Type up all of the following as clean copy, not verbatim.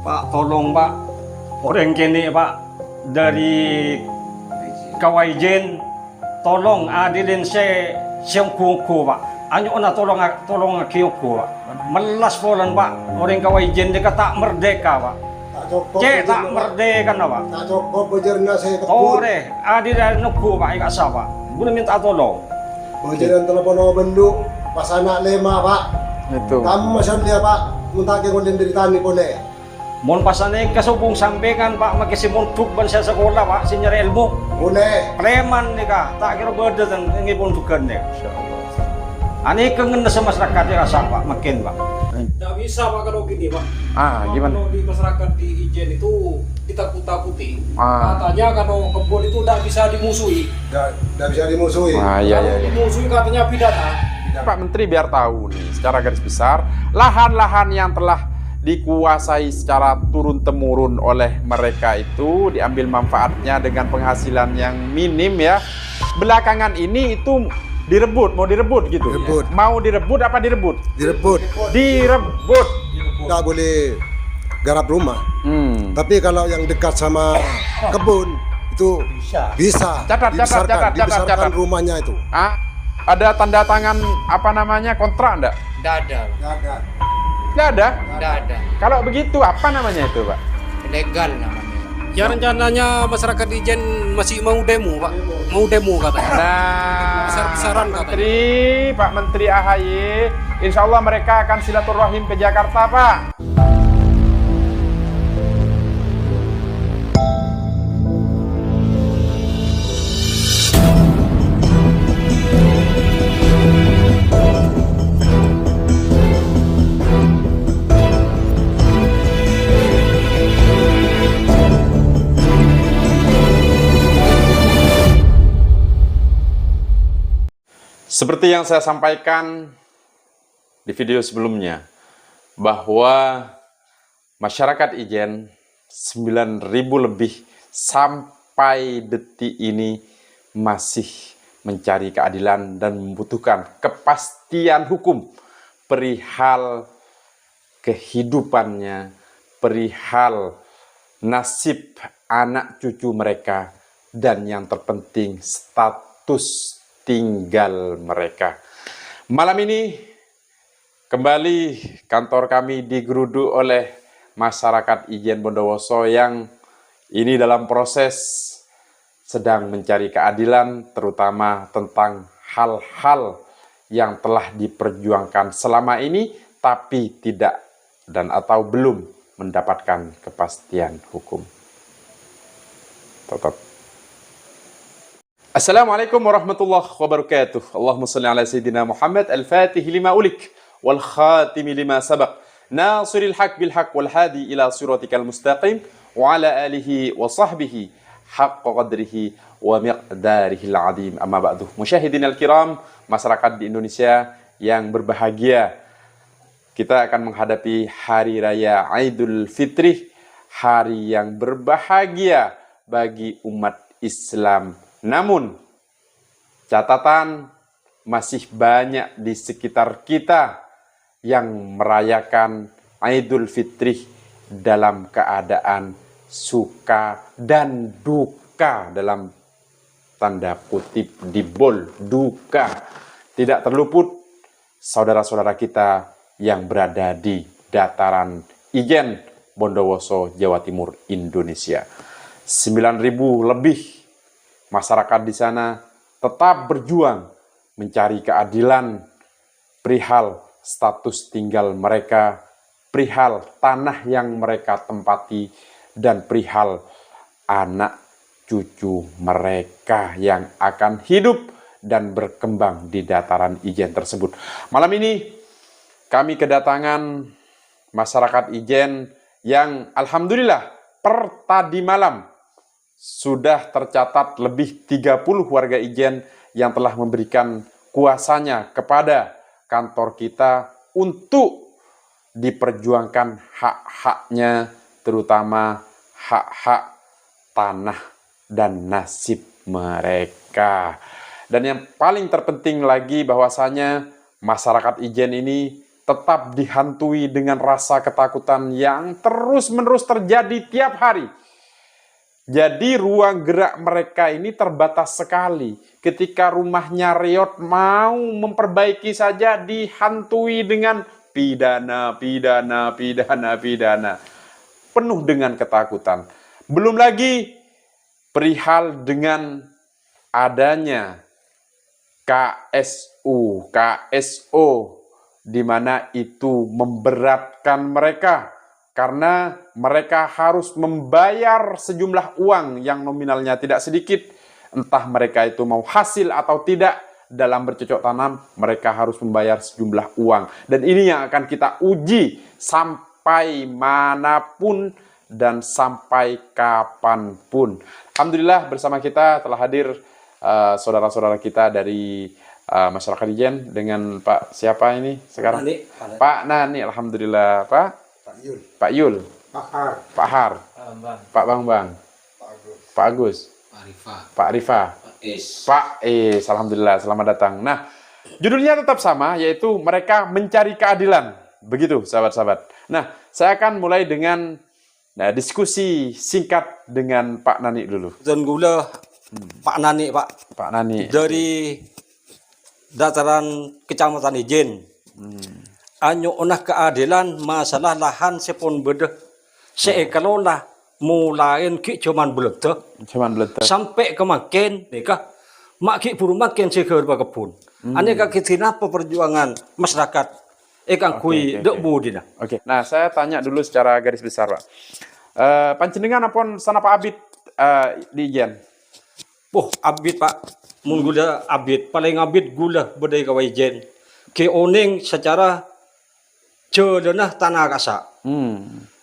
Pak, tolong Pak, orang kini Pak dari Kawaijen, tolong adilin siyang kuku Pak. Anyo na tolong kiyoko Pak. Melas polan Pak, orang Kawaijen dia tak merdeka Pak. Tak merdeka na Pak. Tak cukup bejerna saya kebun. Tore, adilin nuku Pak, ikat sa Pak. Guna minta tolong. Bejeran telepon o benduk, pas anak lema Pak. Itu. Kamu masam dia Pak, muntah ke konden dari tani boleh. Mon pasane kasubong sampaikan Pak, magkisimon tukban siya sa sekolah Pak, sinyar ilmu. Boleh. Preman nih Kak, tak kira beda dan ngipun tukan nih. Ani kangen na sa masyarakat ya asa Pak, makin Pak. Tidak bisa Pak kalau gini Pak. Gimana? Kalau di masyarakat di Ijen itu ditakut-takuti. Ah. Katanya kalau kebun itu tidak bisa dimusuhi. Tidak bisa dimusuhi. Kalau dimusuhi katanya pidana. Pak Menteri biar tahu nih secara garis besar, lahan-lahan yang telah dikuasai secara turun-temurun oleh mereka itu diambil manfaatnya dengan penghasilan yang minim ya. Belakangan ini itu direbut, mau direbut gitu. Direbut. Mau direbut apa direbut? Direbut. Direbut. Tidak boleh garap rumah. Tapi kalau yang dekat sama kebun itu bisa. Catat. Dibesarkan rumahnya itu. Ada tanda tangan apa namanya kontrak enggak? Tidak ada. Enggak ada. Tidak ada. Kalau begitu apa namanya itu, Pak? Ilegal namanya. Ya rencananya masyarakat Ijen masih mau demo Pak. Mau demo katanya. Nah, Besar-besaran katanya. Pak Menteri AHY, insya Allah mereka akan silaturahim ke Jakarta, Pak. Seperti yang saya sampaikan di video sebelumnya, bahwa masyarakat Ijen 9.000 lebih sampai detik ini masih mencari keadilan dan membutuhkan kepastian hukum perihal kehidupannya, perihal nasib anak cucu mereka, dan yang terpenting status tinggal mereka. Malam ini kembali kantor kami digeruduk oleh masyarakat Ijen Bondowoso yang ini dalam proses sedang mencari keadilan, terutama tentang hal-hal yang telah diperjuangkan selama ini tapi tidak dan atau belum mendapatkan kepastian hukum. Tetap. Assalamualaikum warahmatullahi wabarakatuh. Allahumma salli ala Sayyidina Muhammad al-Fatih lima ulik wal khatimi lima sabaq nasiril haq bil haq wal hadi ila siratikal mustaqim wa ala alihi wa sahbihi haqqa qadrihi wa miqdarihil azim. Amma ba'du. Musyahidinal kiram, masyarakat di Indonesia yang berbahagia, kita akan menghadapi hari raya Idul Fitri, hari yang berbahagia bagi umat Islam. Namun, catatan masih banyak di sekitar kita yang merayakan Idul Fitri dalam keadaan suka dan duka, dalam tanda kutip di bold, duka. Tidak terluput saudara-saudara kita yang berada di dataran Ijen, Bondowoso, Jawa Timur, Indonesia. 9.000 lebih masyarakat di sana tetap berjuang mencari keadilan perihal status tinggal mereka, perihal tanah yang mereka tempati, dan perihal anak cucu mereka yang akan hidup dan berkembang di dataran Ijen tersebut. Malam ini kami kedatangan masyarakat Ijen yang alhamdulillah per tadi malam sudah tercatat lebih 30 warga Ijen yang telah memberikan kuasanya kepada kantor kita untuk diperjuangkan hak-haknya, terutama hak-hak tanah dan nasib mereka. Dan yang paling terpenting lagi bahwasanya masyarakat Ijen ini tetap dihantui dengan rasa ketakutan yang terus-menerus terjadi tiap hari. Jadi ruang gerak mereka ini terbatas sekali. Ketika rumahnya reot mau memperbaiki saja dihantui dengan pidana. Penuh dengan ketakutan. Belum lagi perihal dengan adanya KSO, di mana itu memberatkan mereka karena mereka harus membayar sejumlah uang yang nominalnya tidak sedikit, entah mereka itu mau hasil atau tidak. Dalam bercocok tanam mereka harus membayar sejumlah uang, dan ini yang akan kita uji sampai manapun dan sampai kapanpun. Alhamdulillah bersama kita telah hadir saudara-saudara kita dari masyarakat Ijen dengan Pak siapa ini sekarang? Pak Nani, alhamdulillah. Pak Yul, Pak Har, Pak Bang, Pak Agus, Pak Rifa, Pak Is, alhamdulillah, selamat datang. Nah, judulnya tetap sama, yaitu mereka mencari keadilan. Begitu, sahabat-sahabat. Nah, saya akan mulai dengan diskusi singkat dengan Pak Nani dulu. Dan gula Pak Nani, Pak Nani dari dataran Kecamatan Ijen. Anyo onah keadilan masalah lahan sepon beda. Seekalolah mulain ki cuman belete. Sampai ke makin nikah mak ki buru makin seker kebun. Aneka kitina perjuangan masyarakat ekang kui dek budina. Oke. Nah, saya tanya dulu secara garis besar, Pak. Panjenengan apun sanapa abid di Ijen? Abid, Pak. Mun gula abid, paling abid gula bedai kawai Ijen. Ki oning secara celenah tanah kasa.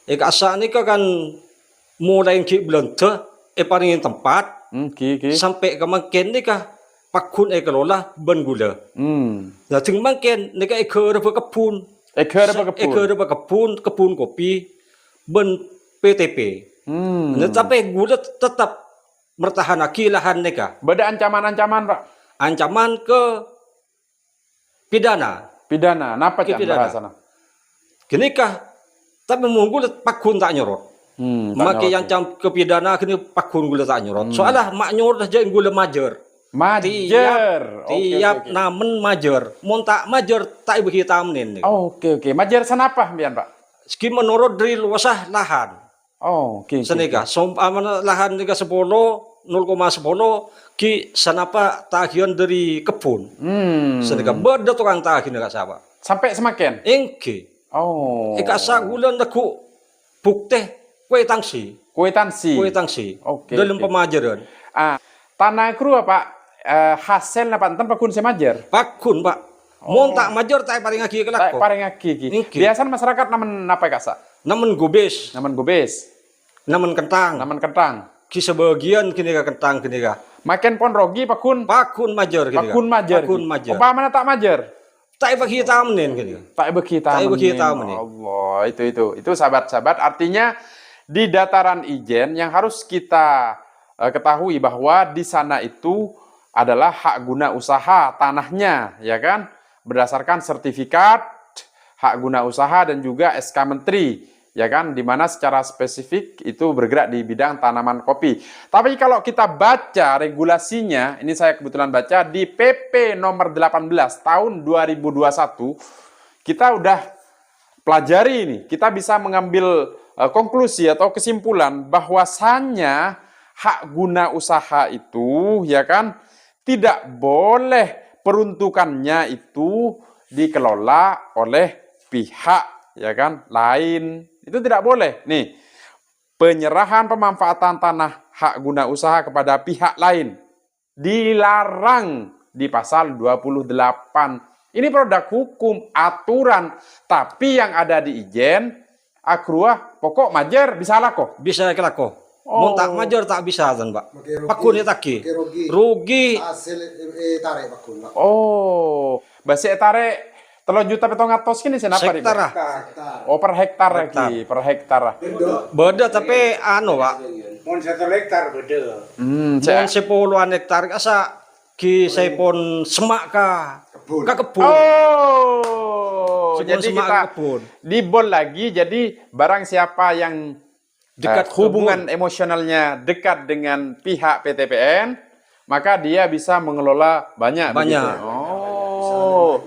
Kasa ni kan mulai ki belente paringin tempat sampai ke makin ni kah pakun kelola ben gula. Nah ting makin ni kah ekor kebun kopi ben PTP. Nah, tapi gula tetap bertahan lahan ni kah. Beda ancaman-ancaman, Pak. Ancaman ke pidana. Napa bahasana? Kini kah tapi munggul pakun tak nyorot. Maki yang cam kepidana kini pakun gula tak nyorot. Soalnya mak nyorot aja gula majer. Tiap namen majer. Mun tak majer tak ibu hitam nih. Oke. Majer sanapa mbian, Pak? Ski menurut dari luasah lahan. Senega lahan nika 10 0,10 ki sanapa tagihan dari kebun. Senega beda tukang tagih nika sapa. Sampai semakin. Engke. Ika sa gulan naku bukti kwetansi. Dalam pemajaran. Tanah kru apa? Hasil apa enten pakun semajer? Pakun, Pak. Mon tak majer tak paring lagi kelak. Biasa masyarakat namen apa kasa? Namen gobes. Namen kentang. Ki sebagian kini ka kentang kini ka. Makin pon rogi pakun majer kini. Pakun majer. Upamana tak majer? Tak bagi hitam nih kini. Tak bagi hitam nih. Allah, itu sahabat-sahabat, artinya di dataran Ijen yang harus kita ketahui bahwa di sana itu adalah hak guna usaha tanahnya, ya kan? Berdasarkan sertifikat hak guna usaha dan juga SK Menteri, ya kan, di mana secara spesifik itu bergerak di bidang tanaman kopi. Tapi kalau kita baca regulasinya, ini saya kebetulan baca di PP nomor 18 tahun 2021, kita udah pelajari ini, kita bisa mengambil konklusi atau kesimpulan bahwasannya hak guna usaha itu, ya kan, tidak boleh peruntukannya itu dikelola oleh pihak, ya kan, lain. Itu tidak boleh. Nih, penyerahan pemanfaatan tanah hak guna usaha kepada pihak lain dilarang di pasal 28. Ini produk hukum, aturan. Tapi yang ada di Ijen, akruah, pokok majer bisa lako. Bisa lako. Mau tak majer tak bisa kan, Pak. Pakun ya taki. Rugi. Hasil tarik pakun. Basi tarik 3 juta petong atos kini senapa nih? Hektar. Per hektar lagi, per hektar. Beda tapi Pak. Mon 1 hektar beda. Mon 10-an hektar asa ki sepon semak ka kebun. Semua jadi semak kita kebun. dibol lagi. Jadi barang siapa yang Dekat hubungan emosionalnya dekat dengan pihak PTPN, maka dia bisa mengelola banyak. Banyak. Begitu. Oh.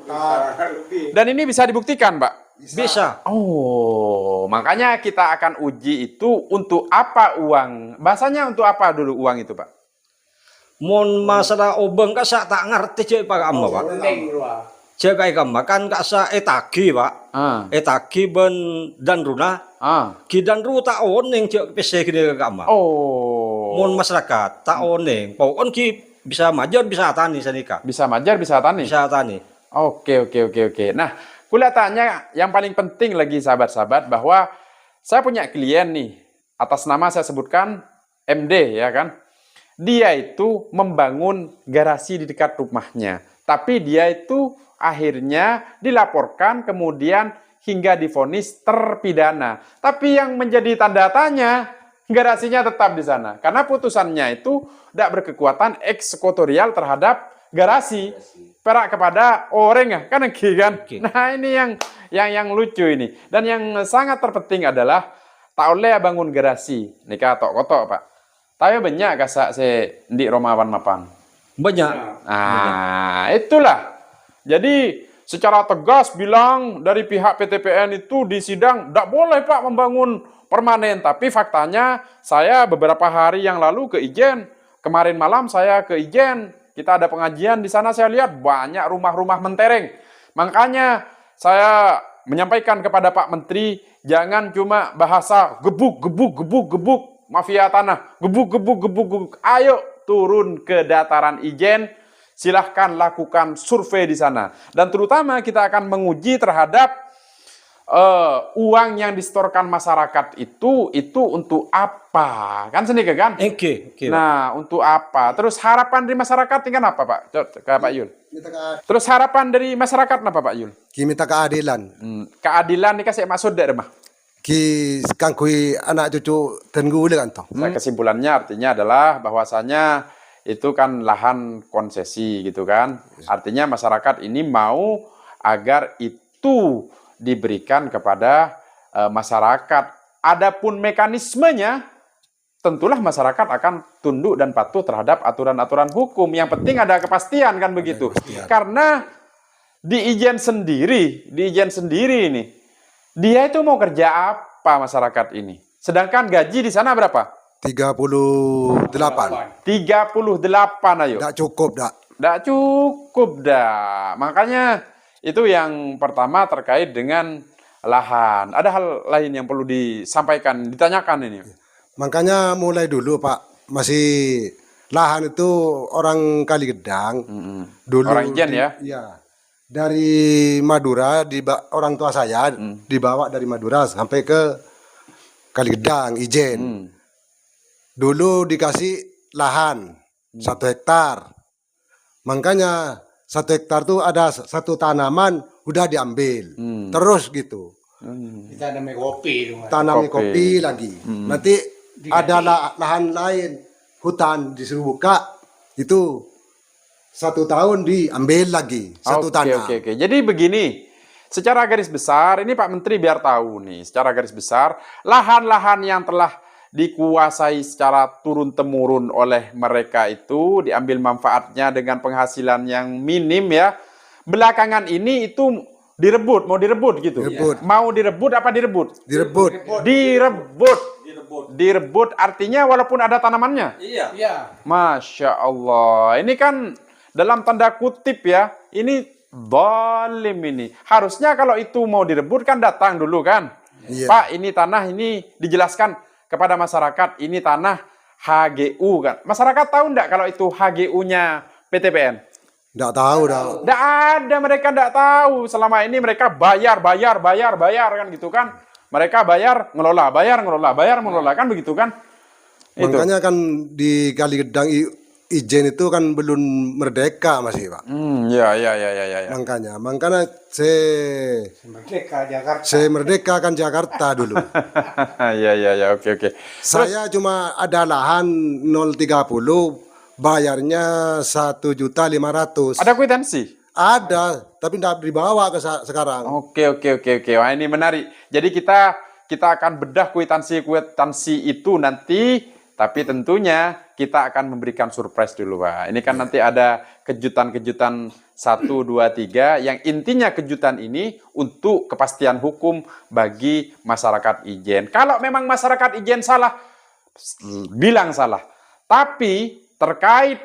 lebih. Dan ini bisa dibuktikan, Pak. Bisa. Oh, makanya kita akan uji itu untuk apa uang. Bahasanya untuk apa dulu uang itu, Pak? Mon masalah obeng ka sa tak ngerti je Pak Amma Pak. Penting luar. Jaga ikam kan ka sa etagi Pak. Etagi ben dan runa. Ki dan ru tak oning je pese kini ka Amma. Oh. Mon masyarakat tak oning. Pokon ki bisa majar bisa tani sanika. Bisa majar, bisa tani. Bisa tani. Oke. Nah, kelihatannya yang paling penting lagi sahabat-sahabat bahwa saya punya klien nih, atas nama saya sebutkan MD ya kan. Dia itu membangun garasi di dekat rumahnya. Tapi dia itu akhirnya dilaporkan kemudian hingga divonis terpidana. Tapi yang menjadi tanda tanya, garasinya tetap di sana. Karena putusannya itu tidak berkekuatan eksekutorial terhadap garasi. Perak kepada orang ya, kan? Nah ini yang lucu ini. Dan yang sangat terpenting adalah tak oleh bangun garasi. Nikah tok kotok Pak. Tapi banyak kasak di Romawan mapan. Banyak. Nah, itulah. Jadi secara tegas bilang dari pihak PTPN itu di sidang tidak boleh Pak membangun permanen. Tapi faktanya saya beberapa hari yang lalu ke Ijen. Kemarin malam saya ke Ijen. Kita ada pengajian di sana, saya lihat banyak rumah-rumah mentereng. Makanya saya menyampaikan kepada Pak Menteri, jangan cuma bahasa gebuk mafia tanah, gebuk. Ayo turun ke dataran Ijen, silahkan lakukan survei di sana. Dan terutama kita akan menguji terhadap uang yang disetorkan masyarakat itu untuk apa? Kan sendiri kan? Oke. Nah, untuk apa? Terus harapan dari masyarakat ini kan apa, Pak? Ke Pak Yul. Terus harapan dari masyarakat apa, Pak Yul? Ki minta keadilan. Keadilan ini kasih maksud dari mah. Ki kangkui anak cucu dan gue kan toh. Kesimpulannya artinya adalah bahwasanya itu kan lahan konsesi gitu kan. Artinya masyarakat ini mau agar itu diberikan kepada masyarakat. Adapun mekanismenya, tentulah masyarakat akan tunduk dan patuh terhadap aturan-aturan hukum. Yang penting ada kepastian kan begitu. Karena di Ijen sendiri ini, dia itu mau kerja apa masyarakat ini? Sedangkan gaji di sana berapa? 38. 38 ayo. Tidak cukup dak. Tidak cukup dah. Makanya itu yang pertama terkait dengan lahan. Ada hal lain yang perlu disampaikan, ditanyakan ini. Makanya mulai dulu Pak, masih lahan itu orang Kaligedang. Dulu Orang Ijen ya? Iya. Dari Madura, orang tua saya dibawa dari Madura sampai ke Kaligedang, Ijen. Dulu dikasih lahan 1 hektar. Makanya 1 hektar tuh ada 1 tanaman udah diambil. Terus gitu. Kita ada kopi. Tanami kopi lagi. Nanti ada lahan lain, hutan disuruh buka, itu 1 tahun diambil lagi 1 tanah. Oke. Jadi begini, secara garis besar, ini Pak Menteri biar tahu nih, secara garis besar, lahan-lahan yang telah dikuasai secara turun-temurun oleh mereka itu, diambil manfaatnya dengan penghasilan yang minim ya, belakangan ini itu mau direbut gitu. Mau direbut apa direbut? Direbut artinya walaupun ada tanamannya. Iya. Masya Allah. Ini kan dalam tanda kutip ya, ini zalim ini. Harusnya kalau itu mau direbut kan datang dulu kan. Pak, ini tanah ini dijelaskan kepada masyarakat, ini tanah HGU kan. Masyarakat tahu enggak kalau itu HGU-nya PTPN? Enggak tahu dah. Enggak ada, mereka enggak tahu. Selama ini mereka bayar kan gitu kan. Mereka bayar, ngelola kan begitu kan. Makanya kan di Kaligedang Ijen itu kan belum merdeka masih Pak. Ya. Makanya saya merdeka kan Jakarta dulu. Ya, oke. Saya cuma ada lahan 030, bayarnya 1.500.000. Ada kwitansi? Ada, tapi tidak dibawa ke sekarang. Oke. Wah, ini menarik. Jadi kita akan bedah kwitansi itu nanti, tapi tentunya kita akan memberikan surprise dulu, Pak. Ini kan nanti ada kejutan-kejutan 1, 2, 3, yang intinya kejutan ini untuk kepastian hukum bagi masyarakat Ijen. Kalau memang masyarakat Ijen salah, bilang salah. Tapi terkait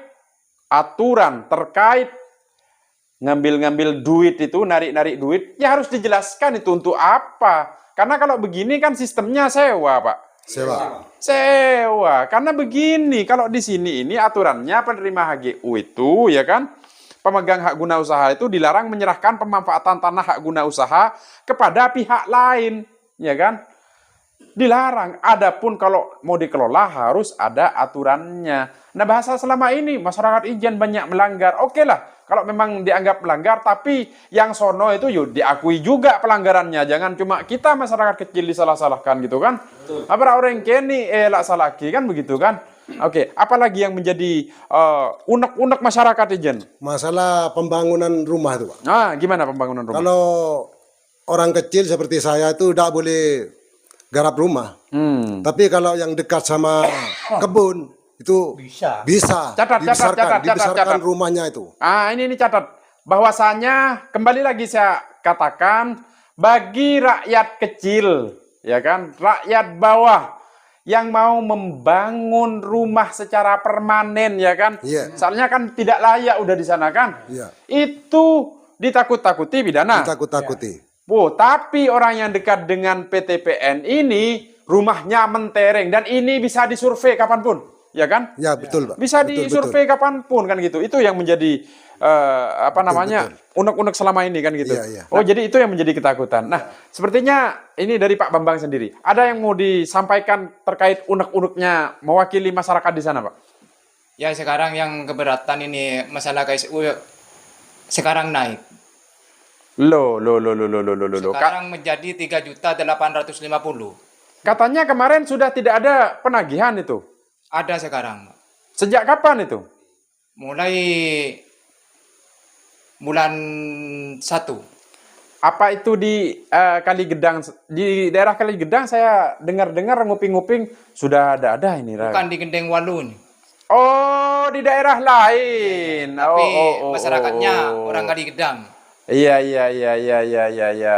aturan, terkait ngambil-ngambil duit itu, narik-narik duit, ya harus dijelaskan itu untuk apa. Karena kalau begini kan sistemnya sewa, Pak. Sewa. Karena begini, kalau di sini ini aturannya penerima HGU itu, ya kan, pemegang hak guna usaha itu dilarang menyerahkan pemanfaatan tanah hak guna usaha kepada pihak lain, ya kan? Dilarang. Adapun kalau mau dikelola harus ada aturannya. Nah, bahasa selama ini masyarakat Ijen banyak melanggar. Oke lah, kalau memang dianggap melanggar, tapi yang sono itu yuk diakui juga pelanggarannya. Jangan cuma kita masyarakat kecil disalah-salahkan gitu kan. Apa orang kini elak salaki kan begitu kan. Oke, apalagi yang menjadi unek-unek masyarakat Ijen? Masalah pembangunan rumah itu, Pak. Nah, gimana pembangunan rumah? Kalau orang kecil seperti saya itu tidak boleh garap rumah. Tapi kalau yang dekat sama kebun itu bisa dibesarkan rumahnya itu. Ini catat. Bahwasanya kembali lagi saya katakan, bagi rakyat kecil, ya kan, rakyat bawah yang mau membangun rumah secara permanen, ya kan, soalnya kan tidak layak udah di sana kan, itu ditakut-takuti pidana. Ditakut-takuti. Tapi orang yang dekat dengan PTPN ini rumahnya mentereng dan ini bisa disurvei kapanpun, ya kan? Ya betul, Pak. Bisa disurvei kapanpun kan gitu. Itu yang menjadi unek-unek selama ini kan gitu. Oh, jadi itu yang menjadi ketakutan. Nah, sepertinya ini dari Pak Bambang sendiri. Ada yang mau disampaikan terkait unek-uneknya mewakili masyarakat di sana, Pak? Ya, sekarang yang keberatan ini masalah KSU sekarang naik. Loh. Sekarang menjadi 3.850.000. Katanya kemarin sudah tidak ada penagihan itu. Ada sekarang. Sejak kapan itu? Mulai bulan 1. Apa itu di Kaligedang? Di daerah Kaligedang saya dengar-dengar nguping-nguping sudah ada ini. Bukan di Gendeng Walu nih. Oh, di daerah lain. Tapi masyarakatnya orang Kaligedang. Iya.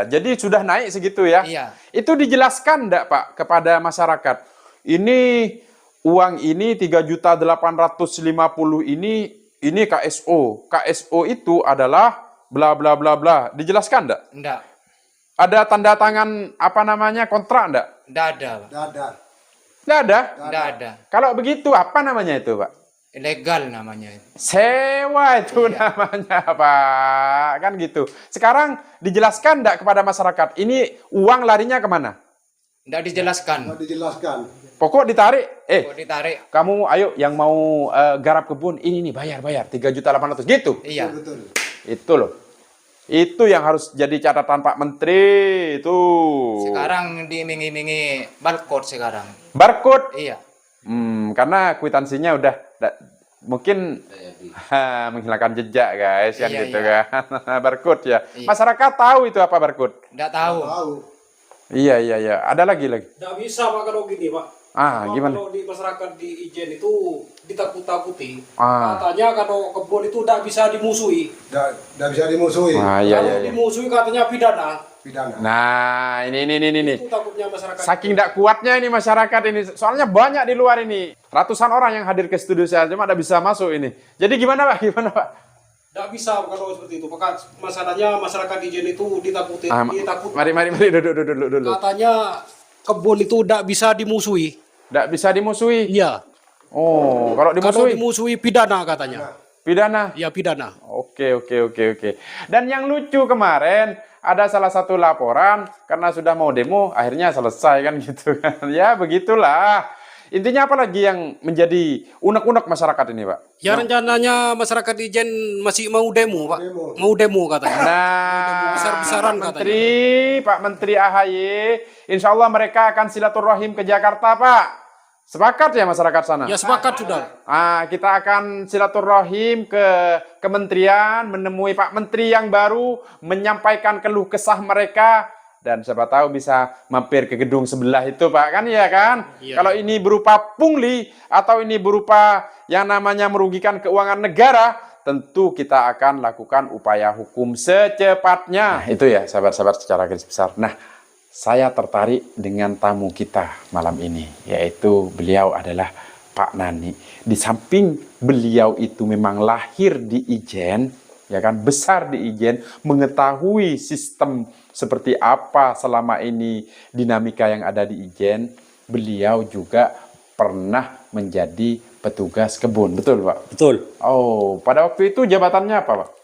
Jadi sudah naik segitu ya? Iya. Itu dijelaskan enggak, Pak, kepada masyarakat? Ini uang ini 3.850.000 ini KSO. KSO itu adalah bla bla bla bla. Dijelaskan enggak? Enggak. Ada tanda tangan kontrak enggak? Enggak ada. Enggak ada? Enggak ada. Kalau begitu apa namanya itu, Pak? Ilegal namanya. Sewa itu namanya, Pak. Kan gitu. Sekarang dijelaskan enggak kepada masyarakat? Ini uang larinya kemana? Enggak dijelaskan. Pokok ditarik. Ditarik. Kamu ayo yang mau garap kebun ini nih bayar 3.800.000 gitu. Iya. Betul. Itu loh. Itu yang harus jadi catatan Pak Menteri itu. Sekarang diiming-imingi barcode sekarang. Barcode? Iya. Karena kwitansinya udah mungkin menghilangkan jejak guys kan gitu kan. Barcode ya. Iya. Masyarakat tahu itu apa barcode? Enggak tahu. Iya. Ada lagi. Nggak bisa Pak kalau gini Pak. Gimana? Kalau di masyarakat di Ijen itu ditakut-takuti. Ah. Katanya kalau kebun itu tidak bisa dimusuhi. Tidak bisa dimusuhi. Kalau dimusuhi katanya pidana. Nah, ini. Itu takutnya masyarakat. Saking tidak kuatnya ini masyarakat ini. Soalnya banyak di luar ini. Ratusan orang yang hadir ke studio saya cuma tidak bisa masuk ini. Jadi gimana Pak? Tidak bisa kalau seperti itu. Maka masalahnya masyarakat Ijen itu ditakuti. Mari duduk. Katanya kebun itu tidak bisa dimusuhi. Tidak bisa dimusuhi? Iya. Oh, kalau dimusuhi pidana katanya. Pidana? Ya pidana. Oke. Dan yang lucu kemarin ada salah satu laporan karena sudah mau demo akhirnya selesai kan gitu kan. Ya begitulah. Intinya apa lagi yang menjadi unek-unek masyarakat ini, Pak? Ya rencananya masyarakat Ijen masih mau demo, Pak. Mau demo katanya. Nah, besar-besaran Pak Menteri AHY, insya Allah mereka akan silaturahim ke Jakarta, Pak. Sepakat ya masyarakat sana? Ya sepakat sudah. Kita akan silaturahim ke kementerian, menemui Pak Menteri yang baru, menyampaikan keluh kesah mereka, dan siapa tahu bisa mampir ke gedung sebelah itu, Pak, kan ya kan? Iya. Kalau ini berupa pungli atau ini berupa yang namanya merugikan keuangan negara, tentu kita akan lakukan upaya hukum secepatnya. Itu ya, sahabat-sahabat secara garis besar. Nah, saya tertarik dengan tamu kita malam ini, yaitu beliau adalah Pak Nani. Di samping beliau itu memang lahir di Ijen, ya kan, besar di Ijen, mengetahui sistem seperti apa selama ini dinamika yang ada di Ijen, beliau juga pernah menjadi petugas kebun, betul Pak? Betul. Oh, pada waktu itu jabatannya apa Pak?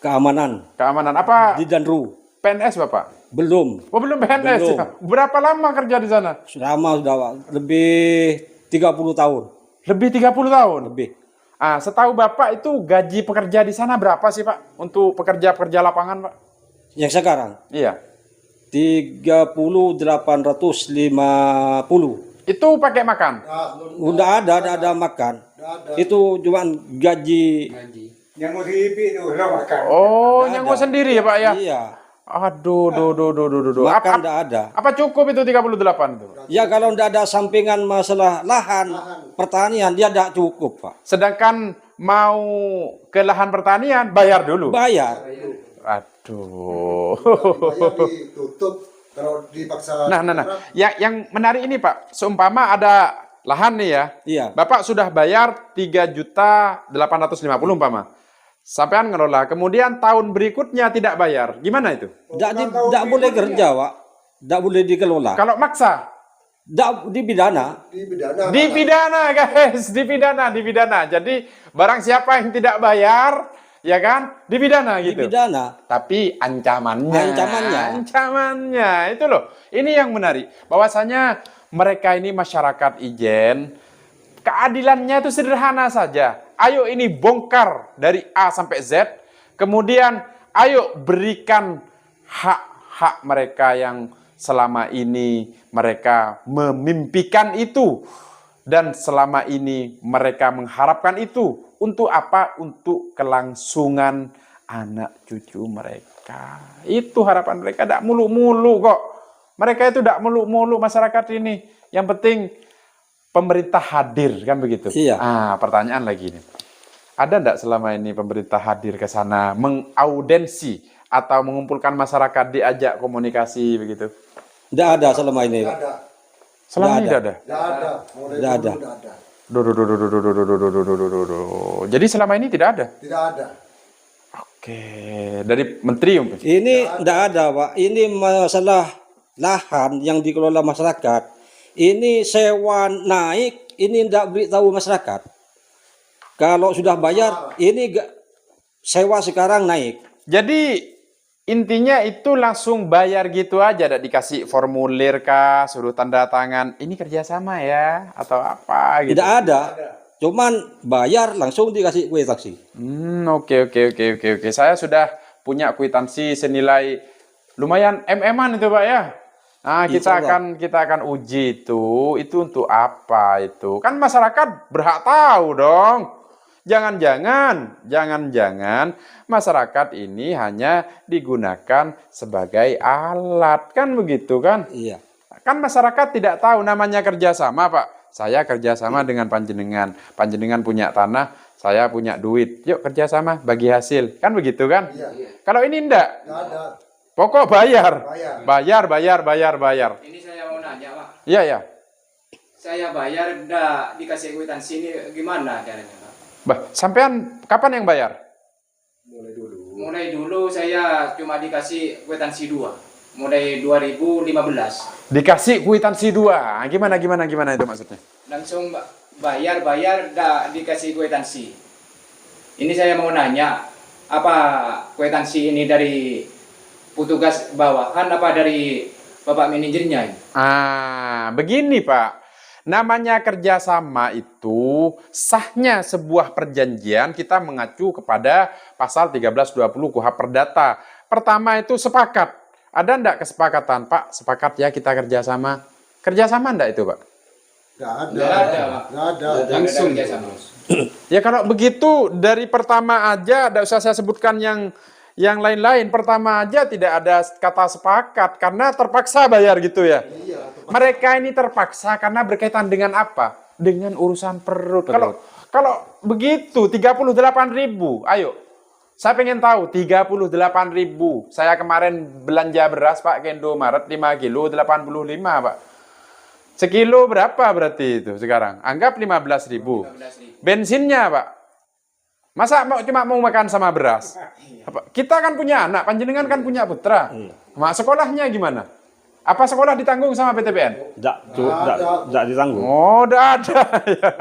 Keamanan Keamanan apa? di Danru. PNS Bapak? Belum. Oh belum PNS Belum. ya? Berapa lama kerja di sana? Lama sudah, Pak. Lebih 30 tahun. Lebih 30 tahun? Lebih. Setahu Bapak itu gaji pekerja di sana berapa sih Pak? Untuk pekerja-pekerja lapangan Pak? Yang sekarang Iya. 30.850. Itu pakai makan? Udah ada makan. Itu cuma gaji. Yang mau hipi itu udah makan. Oh, Nggak nyangguk ada. sendiri ya Pak ya? Iya. Aduh. Makan enggak ada. Apa cukup itu 38 itu? Ya kalau enggak ada sampingan masalah lahan pertanian dia enggak cukup, Pak. Sedangkan mau ke lahan pertanian bayar dulu? Bayar. Aduh. Bayar ditutup kalau dipaksa. Nah. Yang menarik ini Pak, seumpama ada lahan nih ya. Iya. Bapak sudah bayar 3.850 umpama. Sampean ngelola, kemudian tahun berikutnya tidak bayar. Gimana itu? Enggak boleh kerja, Pak. Enggak boleh dikelola. Kalau maksa? Enggak dipidana. Dipidana guys, dipidana. Jadi barang siapa yang tidak bayar, ya kan, dipidana gitu. Dipidana. Tapi ancamannya itu loh. Ini yang menarik. Bahwasanya mereka ini masyarakat Ijen, keadilannya itu sederhana saja. Ayo ini bongkar dari A sampai Z. Kemudian ayo berikan hak-hak mereka yang selama ini mereka memimpikan itu. Dan selama ini mereka mengharapkan itu. Untuk apa? Untuk kelangsungan anak cucu mereka. Itu harapan mereka. Tidak muluk-muluk kok. Mereka itu tidak muluk-muluk masyarakat ini. Yang penting pemerintah hadir, kan begitu? Iya. Pertanyaan lagi nih. Ada enggak selama ini pemerintah hadir ke sana mengaudensi atau mengumpulkan masyarakat, diajak komunikasi begitu? Enggak ada selama ini, Pak. Selama ini Nggak tidak ada? Tidak ada. Nggak ada. Jadi selama ini tidak ada? Tidak ada. Oke, dari menteri. Ini enggak ada, Pak. Ini masalah lahan yang dikelola masyarakat. Ini sewa naik, ini enggak beritahu masyarakat. Kalau sudah bayar, ini sewa sekarang naik. Jadi intinya itu langsung bayar gitu aja, tidak dikasih formulir kah, suruh tanda tangan, ini kerjasama ya, atau apa gitu? Tidak ada. Cuman bayar langsung dikasih kwitansi. Oke. Saya sudah punya kwitansi senilai lumayan MM-an itu Pak ya. Nah, kita akan uji itu untuk apa itu? Kan masyarakat berhak tahu dong. Jangan-jangan masyarakat ini hanya digunakan sebagai alat, kan begitu kan? Iya. Kan masyarakat tidak tahu namanya kerjasama Pak. Saya kerjasama dengan panjenengan. Panjenengan punya tanah, saya punya duit. Yuk kerjasama, bagi hasil. Kan begitu kan? Iya. Kalau ini enggak. Tidak ada. Pokok bayar. Bayar. Bayar. Ini saya mau nanya, Pak. Iya. Saya bayar udah dikasih kwitansi ini gimana caranya, Pak? Sampean kapan yang bayar? Mulai dulu saya cuma dikasih kwitansi 2. Mulai 2015. Dikasih kwitansi 2. Gimana itu maksudnya? Langsung bayar udah dikasih kwitansi. Ini saya mau nanya, apa kwitansi ini dari petugas bawahan apa dari Bapak manajernya? Begini Pak. Namanya kerjasama itu sahnya sebuah perjanjian kita mengacu kepada pasal 1320 KUHP Perdata. Pertama itu sepakat. Ada enggak kesepakatan Pak? Sepakat ya kita kerjasama. Kerjasama enggak itu Pak? Nggak ada. Nggak ada, Pak. Nggak ada. Langsung kerjasama. Ya kalau begitu dari pertama aja, tidak usah saya sebutkan yang lain-lain. Pertama aja tidak ada kata sepakat karena terpaksa bayar gitu ya. Mereka ini terpaksa karena berkaitan dengan apa? Dengan urusan perut. Kalau begitu 38.000, ayo. Saya pengen tahu 38.000. Saya kemarin belanja beras Pak ke Indomaret 5 kilo 85 Pak. Sekilo berapa berarti itu sekarang? Anggap 15.000. Bensinnya Pak. Masa cuma mau makan sama beras? Kita kan punya anak, panjenengan kan punya putra. Mak sekolahnya gimana? Apa sekolah ditanggung sama PTPN? Tidak ditanggung. Oh, udah ada. Ya.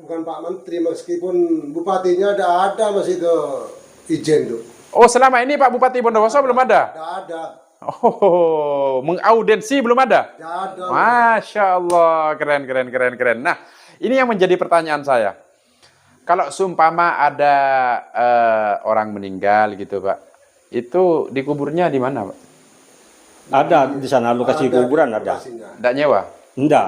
Bukan Pak Menteri, meskipun bupatinya ada masih itu izin tuh. Oh, selama ini Pak Bupati Bondowoso belum ada? Nggak ada. Oh, mengaudensi belum ada? Nggak ada. Masya Allah, keren. Nah, ini yang menjadi pertanyaan saya. Kalau seumpama ada orang meninggal gitu Pak, itu dikuburnya di mana Pak? Ada di sana lokasi kuburan ada. Lokasinya. Tidak nyewa? Enggak.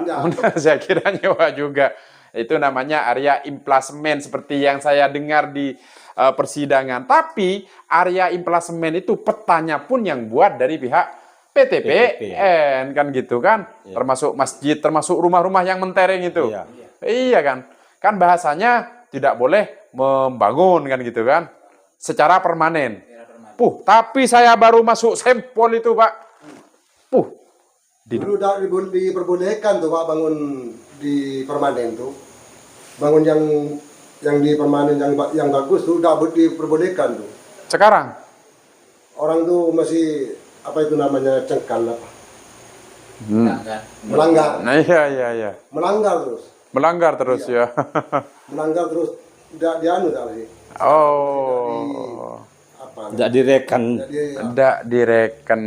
Saya kira nyewa juga. Itu namanya area implasmen seperti yang saya dengar di persidangan. Tapi area implasmen itu petanya pun yang buat dari pihak PTPN kan gitu kan. Ya. Termasuk masjid, termasuk rumah-rumah yang mentereng itu. Iya. Iya kan. Kan bahasanya tidak boleh membangun kan gitu kan. Secara permanen. Tapi saya baru masuk sampel itu Pak. Dulu udah diperbolehkan tuh Pak bangun di permanen tuh. Bangun yang di permanen yang bagus tuh udah diperbolehkan tuh. Sekarang Orang tuh masih apa itu namanya cengkal apa? Melanggar. Nah, iya. Melanggar terus. Ya. Melanggar terus udah dianu tadi. Oh. Apa? Tidak direken. Tidak direken.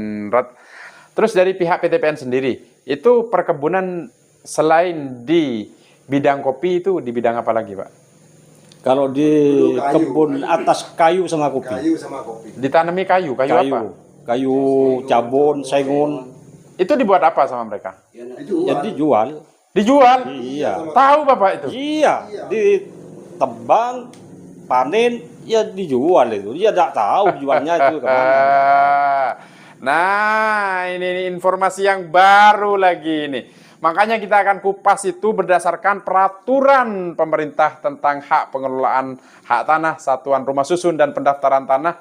Terus dari pihak PTPN sendiri, itu perkebunan selain di bidang kopi itu di bidang apa lagi, Pak? Kalau di kebun atas kayu sama kopi. Kayu sama kopi. Ditanami kayu apa? Kayu cabon, sengon. Itu dibuat apa sama mereka? Ya dijual. Dijual? Iya. Tahu Bapak itu? Iya, ditebang, panen, ya dijual itu. Dia tidak tahu jualnya itu kemana. Nah, ini informasi yang baru lagi ini. Makanya kita akan kupas itu berdasarkan peraturan pemerintah tentang hak pengelolaan hak tanah, satuan rumah susun dan pendaftaran tanah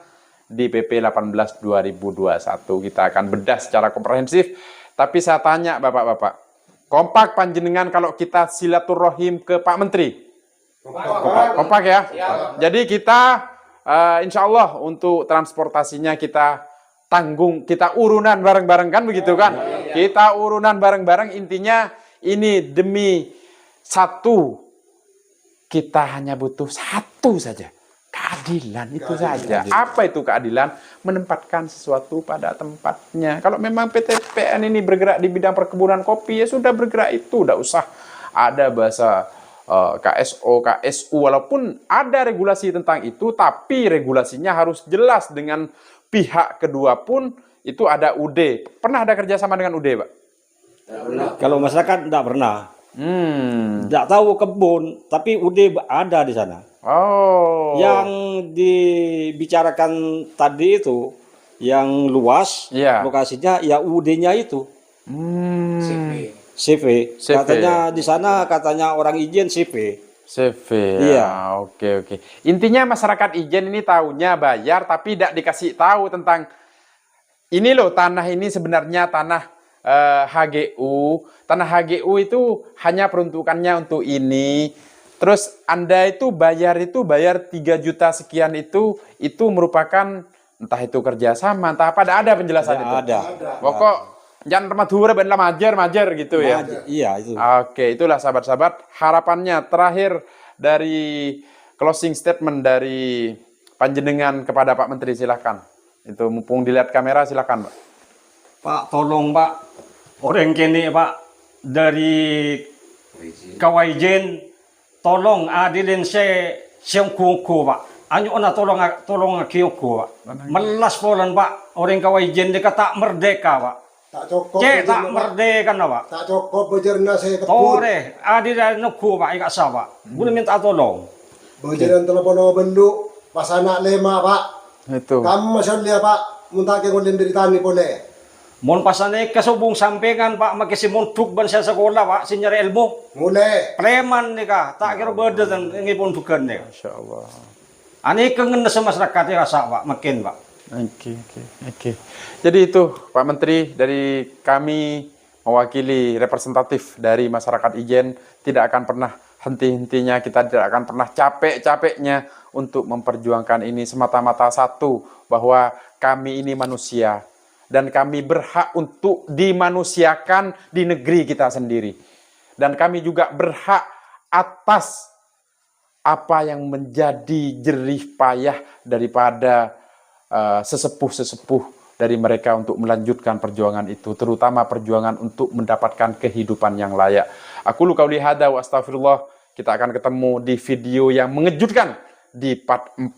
di PP 18 2021. Kita akan bedah secara komprehensif. Tapi saya tanya Bapak-bapak, kompak panjenengan kalau kita silaturahim ke Pak Menteri? Kompak ya? Jadi kita insya Allah untuk transportasinya kita tanggung, kita urunan bareng-bareng kan begitu kan? Kita urunan bareng-bareng, intinya ini demi satu. Kita hanya butuh satu saja. Keadilan itu saja. Apa itu keadilan? Menempatkan sesuatu pada tempatnya. Kalau memang PTPN ini bergerak di bidang perkebunan kopi, ya sudah bergerak itu. Tidak usah ada bahasa KSO, KSU, walaupun ada regulasi tentang itu, tapi regulasinya harus jelas dengan pihak kedua pun itu ada UD. Pernah ada kerjasama dengan UD, Pak? Kalau masyarakat tidak pernah. Tidak tahu kebun, tapi UD ada di sana. Oh. Yang dibicarakan tadi itu, yang luas, lokasinya ya UD-nya itu. CV. Katanya di sana, katanya orang izin CV. CV. Iya. Oke. Intinya masyarakat Ijen ini tahunya bayar tapi tidak dikasih tahu tentang ini loh, tanah ini sebenarnya tanah HGU. Tanah HGU itu hanya peruntukannya untuk ini. Terus Anda itu bayar 3 juta sekian itu merupakan entah itu kerjasama, entah apa, ada penjelasan itu. Ada. Pokok jangan rematur ben majer gitu ya. Iya itu. Oke, itulah sahabat-sahabat harapannya terakhir dari closing statement dari panjenengan kepada Pak Menteri, silakan. Itu mumpung dilihat kamera, silakan, Pak. Pak, tolong Pak, orang kini Pak dari Kawaijen, tolong adilin siang kungku Pak. Anyo na tolong kiyoko Pak. Melas polan Pak, orang Kawaijen dia kata merdeka Pak. Tak cukup. Cek tak bejerna, Pak. merdeka na Pak. Tak cukup bejerna saya kepun. Tore, adi dari nuku Pak ikat sa Pak. Guna minta tolong. Bejerna telepon bendu pas anak lema Pak. Itu. Kamu masih lihat Pak, muntah ke ngulin dari tani boleh. Mon pasane kasubong sampingan Pak makisimun tukban sa sekolah Pak sinyari ilmu. Mulai. Preman nih kah, tak kira beda dan ngipun bukan nih. Masya Allah. Ani kangen na sa masyarakat ya rasa Pak, makin Pak. Oke. Jadi itu Pak Menteri, dari kami mewakili representatif dari masyarakat Ijen, tidak akan pernah henti-hentinya, kita tidak akan pernah capek-capeknya untuk memperjuangkan ini semata-mata satu, bahwa kami ini manusia dan kami berhak untuk dimanusiakan di negeri kita sendiri. Dan kami juga berhak atas apa yang menjadi jerih payah daripada sesepuh-sesepuh dari mereka untuk melanjutkan perjuangan itu, terutama perjuangan untuk mendapatkan kehidupan yang layak. Aku qauli hadza wa astagfirullah. Kita akan ketemu di video yang mengejutkan di part 4.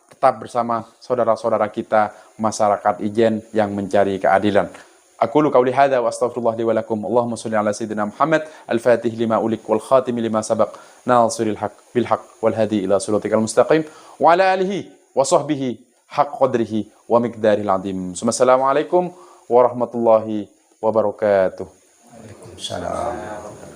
Tetap bersama saudara-saudara kita masyarakat Ijen yang mencari keadilan. Aku qauli hadza wa astaghfirullah li wa lakum. Allahumma shalli ala sayyidina Muhammad al-fatih lima ulik wal khatim lima sabaq nasiril haq bil haq wal hadi ila siratikal mustaqim wa ala alihi wa sahbihi haq qadrihi wa miqdaril azim. Assalamualaikum warahmatullahi wabarakatuh. Waalaikumsalam.